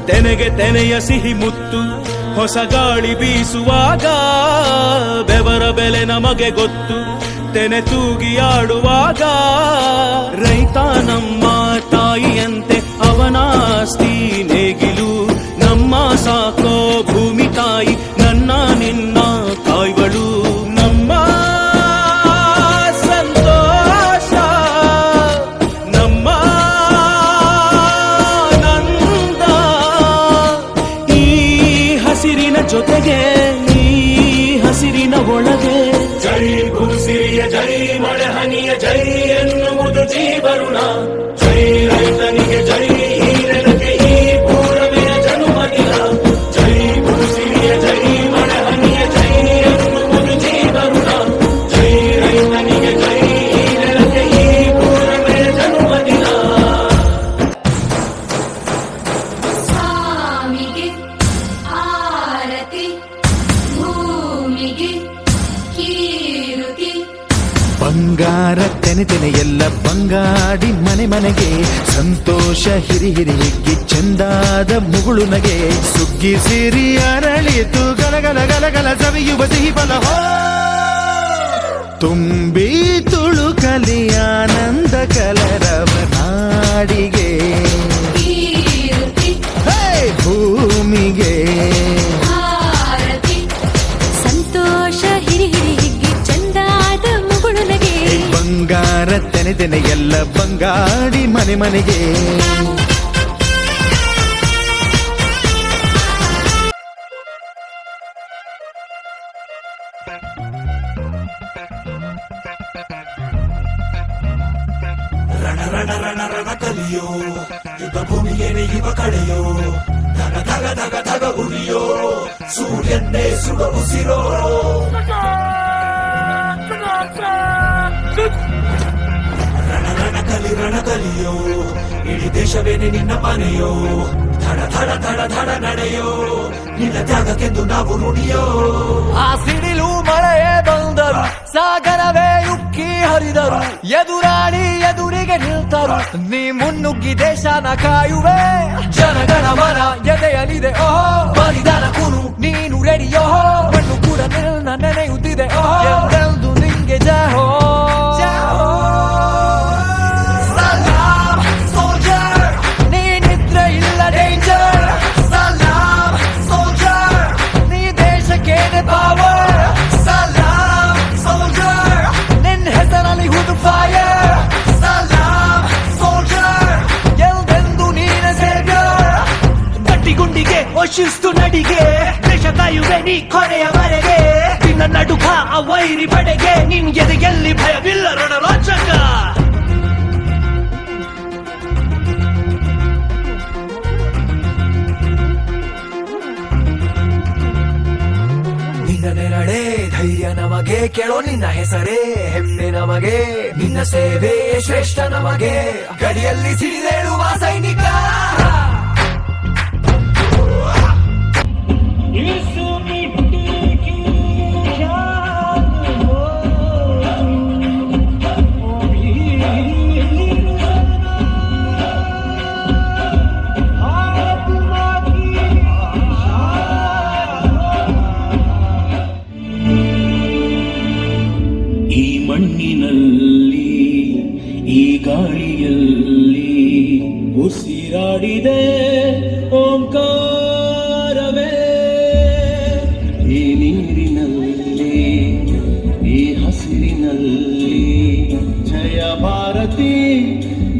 ತೆನೆಗೆ ತೆನೆಯ ಸಿಹಿ ಮುತ್ತು ಹೊಸ ಗಾಳಿ ಬೀಸುವಾಗ ಬೆವರ ಬೆಲೆ ನಮಗೆ ಗೊತ್ತು ತೆನೆ ತೂಗಿ ಆಡುವಾಗ ರೈತ ನಮ್ಮ ತಾಯಿಯಂತೆ ಅವನಾಸ್ತಿ ನೇಗಿಲು ನಮ್ಮ ಸಾಕೋ ಭೂಮಿ ತಾಯಿ ನನ್ನ ನಿನ್ನ ಕಾಯ್ಗಳು ನಮ್ಮ ಸಂತೋಷ ನಮ್ಮ ನಂದ ಈ ಹಸಿರಿನ ಜೊತೆಗೆ ಈ ಹಸಿರಿನ ಒಳಗೆ ಜೈ ಭೂಸಿರಿಯ ಜೈ ಮಳೆ ಹನಿಯ ಜೈ ಎನ್ನುವುದು ಜೀವರುಣ ಜೈ ರೈತನಿಗೆ ಜೈ ಈ ನೆಲಕ್ಕೆ ಈ ಪೂರವೆಯ ಜನುಮದಿನ ಜೈ ಭೂಸಿರಿಯ ಜೈ ಮಳೆ ಹನಿಯ ಜೈ ಎನ್ನುವುದು ಜೀವರುಣ ಜೈ ರೈತನಿಗೆ ಜೈ ಈ ನೆಲಕ್ಕೆ ಈ ಪೂರವೆಯ ಜನುಮದಿನ ಸ್ವಾಮಿಗೆ ಆರತಿ ಭೂಮಿಗೆ ಕೀರುತಿ ಬಂಗಾರ ತೆನೆ ತೆನೆ ಎಲ್ಲ ಬಂಗಾಡಿ ಮನೆ ಮನೆಗೆ ಸಂತೋಷ ಹಿರಿ ಹಿರಿ ಹಿಗ್ಗಿ ಚೆಂದಾದ ಮುಗುಳು ನಗೆ ಸುಗ್ಗಿ ಸಿರಿ ಅರಳಿತು ಗಲಗಲ ಗಲಗಲ ಸವಿಯುವ ಸಿಹಿ ಫಲ ತುಂಬಿ ತುಳುಕಲಿ ಆನಂದ ಕಲರವ ನಾಡಿಗೆ ಕೀರುತಿ ಭೂಮಿಗೆ ಆರತಿ ಸಂತೋಷ ಹಿರಿ ಹಿರಿ ಹಿಗ್ಗಿ ಚಂದಾದ ಮುಗುಳು ನಗೆ ಬಂಗಾರ ತೆನೆ ತೆನೆ ಎಲ್ಲ ಬಂಗಾಡಿ ಮನೆ ಮನೆಗೆ ರಣ ರಣ ರಣ ರಣ ಕಲಿಯೋ ಯುದ್ಧ ಭೂಮಿಯೇನೆ ಇವ ಕಡೆಯೋ ಧಗ ಧಗ ಧಗ ಧಗ ಉರಿಯೋ ಸೂರ್ಯನ್ನೇ ಸುಡ ಉಸಿರೋ ರಣ ಕಲಿಯೋ ಇಡೀ ದೇಶವೇನೆ ನಿನ್ನ ಮನೆಯೋ ಧಡ ಧಡ ಧಡ ಧಡ ನಡೆಯೋ ನಿನ್ನ ತ್ಯಾಗಕ್ಕೆಂದು ನಾವು ನುಡಿಯೋ ಆ ಸಿಡಿಲು ಮಳೆಯೇ ಬಂದರು ಸಾಗರವೇ ಉಕ್ಕಿ ಹರಿದರು ಎದುರಾಳಿ ಎದುರಿಗೆ ನಿಲ್ತರು ನೀ ಮುನ್ನುಗ್ಗಿ ದೇಶನ ಕಾಯುವೆ ಜನಗಣ ಮನ ಎದೆಯಲಿದೆ ಓಹೋ ಬಲಿದಾನ ಕುನು ನೀನು ರೆಡಿಯೋ ಮಣ್ಣು ಕೂಡ ನಿನ್ನ ನೆನೆಯುತ್ತಿದೆ ಓಹೋ ಎಂದೆಂದು ನಿಂಗೆ ಜಹೋ ಶಿಸ್ತು ನಡಿಗೆ ದೇಶ ಕಾಯುವೆ ನೀ ಕೊನೆಯವರೆಗೆ ನಿನ್ನ ನಡುಕ ಆ ವೈರಿ ಪಡೆಗೆ ನಿನ್ ಎದೆಯಲ್ಲಿ ಭಯವಿಲ್ಲ ರಣರೋಚಕ ನಿನ್ನ ನೆರಳೆ ಧೈರ್ಯ ನಮಗೆ ಕೇಳೋ ನಿನ್ನ ಹೆಸರೇ ಹೆಮ್ಮೆ ನಮಗೆ ನಿನ್ನ ಸೇವೆ ಶ್ರೇಷ್ಠ ನಮಗೆ ಗಡಿಯಲ್ಲಿ ಸಿಡಿದೇಳುವ ಸೈನಿಕ ಈ ಮಣ್ಣಿನಲ್ಲಿ ಈ ಗಾಳಿಯಲ್ಲಿ ಉಸಿರಾಡಿದೆ ಓಂಕಾರವೇ ಈ ನೀರಿನಲ್ಲಿ ಈ ಹಸಿರಿನಲ್ಲಿ ಜಯ ಭಾರತಿ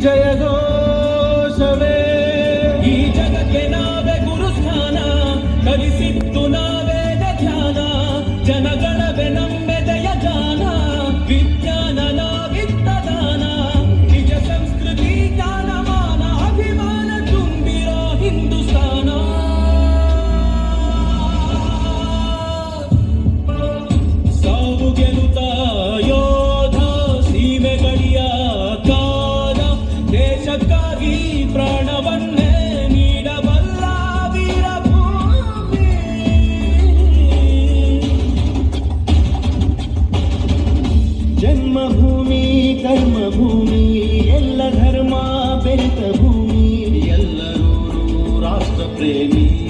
ಜಯ ಘೋಷವೇ ಈ ಜಗಕ್ಕೆ ನಾವೇ ಗುರುಸ್ಥಾನ ಕಲಿಸಿತ್ತು ನಾವೇ ಧ್ಯಾನ ಜನಗಳವೇ ನಮ್ಮೆದೆಯ ಜಾನ ವಿಜ್ಞಾನ ನಾವಿತ್ತ ದಾನ ನಿಜ ಸಂಸ್ಕೃತಿ ಜ್ಞಾನಮಾನ ಅಭಿಮಾನ ತುಂಬಿರೋ ಹಿಂದೂಸ್ತಾನ ಸಾವು ಗೆಲುತ ಯೋಧ ಸೀಮೆ ಗಡಿಯ ಕಾದ ದೇಶಕ್ಕಾಗಿ ಪ್ರಾಣವನ್ನೇ ನೀಡಬಲ್ಲ ವೀರಭೂಮಿ ಜನ್ಮಭೂಮಿ ಕರ್ಮಭೂಮಿ ಎಲ್ಲ ಧರ್ಮ ಬೆರೆತ ಭೂಮಿ ಎಲ್ಲರೂ ರಾಷ್ಟ್ರ ಪ್ರೇಮಿ